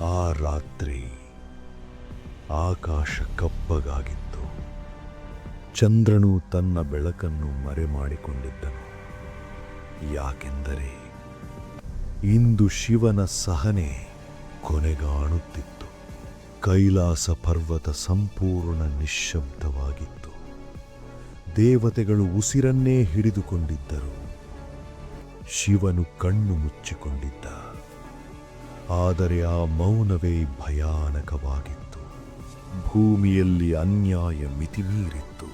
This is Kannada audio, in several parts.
ಆ ರಾತ್ರಿ ಆಕಾಶ ಕಪ್ಪಗಾಗಿತ್ತು. ಚಂದ್ರನು ತನ್ನ ಬೆಳಕನ್ನು ಮರೆಮಾಡಿಕೊಂಡಿದ್ದನು. ಯಾಕೆಂದರೆ ಇಂದು ಶಿವನ ಸಹನೆ ಕೊನೆಗಾಣುತ್ತಿತ್ತು. ಕೈಲಾಸ ಪರ್ವತ ಸಂಪೂರ್ಣ ನಿಶ್ಶಬ್ದವಾಗಿತ್ತು. ದೇವತೆಗಳು ಉಸಿರನ್ನೇ ಹಿಡಿದುಕೊಂಡಿದ್ದರು. ಶಿವನು ಕಣ್ಣು ಮುಚ್ಚಿಕೊಂಡಿದ್ದ. ಆದರೆ ಆ ಮೌನವೇ ಭಯಾನಕವಾಗಿತ್ತು. ಭೂಮಿಯಲ್ಲಿ ಅನ್ಯಾಯ ಮಿತಿಮೀರಿತ್ತು.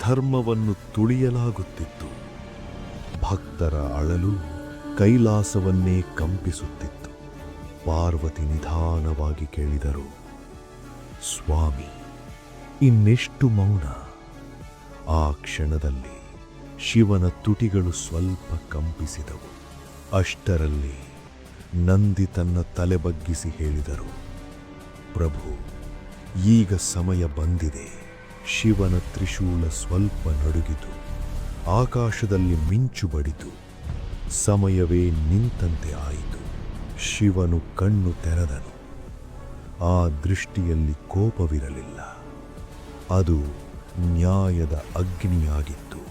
ಧರ್ಮವನ್ನು ತುಳಿಯಲಾಗುತ್ತಿತ್ತು. ಭಕ್ತರ ಅಳಲು ಕೈಲಾಸವನ್ನೇ ಕಂಪಿಸುತ್ತಿತ್ತು. ಪಾರ್ವತಿ ನಿಧಾನವಾಗಿ ಕೇಳಿದರು, ಸ್ವಾಮಿ, ಇನ್ನೆಷ್ಟು ಮೌನ? ಆ ಕ್ಷಣದಲ್ಲಿ ಶಿವನ ತುಟಿಗಳು ಸ್ವಲ್ಪ ಕಂಪಿಸಿದವು. ಅಷ್ಟರಲ್ಲಿ ನಂದಿ ತನ್ನ ತಲೆ ಬಗ್ಗಿಸಿ ಹೇಳಿದರು, ಪ್ರಭು, ಈಗ ಸಮಯ ಬಂದಿದೆ. ಶಿವನ ತ್ರಿಶೂಲ ಸ್ವಲ್ಪ ನಡುಗಿತು. ಆಕಾಶದಲ್ಲಿ ಮಿಂಚು ಬಡಿತು. ಸಮಯವೇ ನಿಂತಂತೆ ಆಯಿತು. ಶಿವನು ಕಣ್ಣು ತೆರೆದನು. ಆ ದೃಷ್ಟಿಯಲ್ಲಿ ಕೋಪವಿರಲಿಲ್ಲ. ಅದು ನ್ಯಾಯದ ಅಗ್ನಿಯಾಗಿತ್ತು.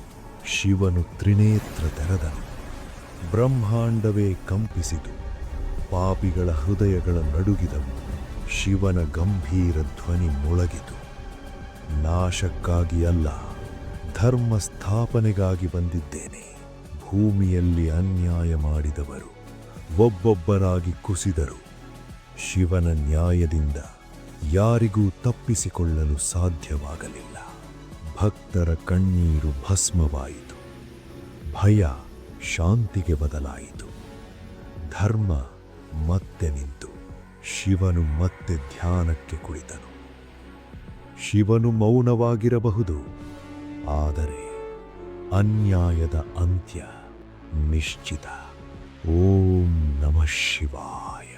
ಶಿವನು ತ್ರಿನೇತ್ರ ತೆರೆದನು. ಬ್ರಹ್ಮಾಂಡವೇ ಕಂಪಿಸಿತು. ಪಾಪಿಗಳ ಹೃದಯಗಳ ನಡುಗಿದವು. ಶಿವನ ಗಂಭೀರ ಧ್ವನಿ ಮೊಳಗಿತು. ನಾಶಕ್ಕಾಗಿ ಅಲ್ಲ, ಧರ್ಮ ಸ್ಥಾಪನೆಗಾಗಿ ಬಂದಿದ್ದೇನೆ. ಭೂಮಿಯಲ್ಲಿ ಅನ್ಯಾಯ ಮಾಡಿದವರು ಒಬ್ಬೊಬ್ಬರಾಗಿ ಕುಸಿದರು. ಶಿವನ ನ್ಯಾಯದಿಂದ ಯಾರಿಗೂ ತಪ್ಪಿಸಿಕೊಳ್ಳಲು ಸಾಧ್ಯವಾಗಲಿಲ್ಲ. ಭಕ್ತರ ಕಣ್ಣೀರು ಭಸ್ಮವಾಯಿತು. ಭಯ ಶಾಂತಿಗೆ ಬದಲಾಯಿತು. ಧರ್ಮ ಮತ್ತೆ ನಿಂತು ಶಿವನು ಮತ್ತೆ ಧ್ಯಾನಕ್ಕೆ ಕುಳಿತನು. ಶಿವನು ಮೌನವಾಗಿರಬಹುದು, ಆದರೆ ಅನ್ಯಾಯದ ಅಂತ್ಯ ನಿಶ್ಚಿತ. ಓಂ ನಮಃ ಶಿವಾಯ.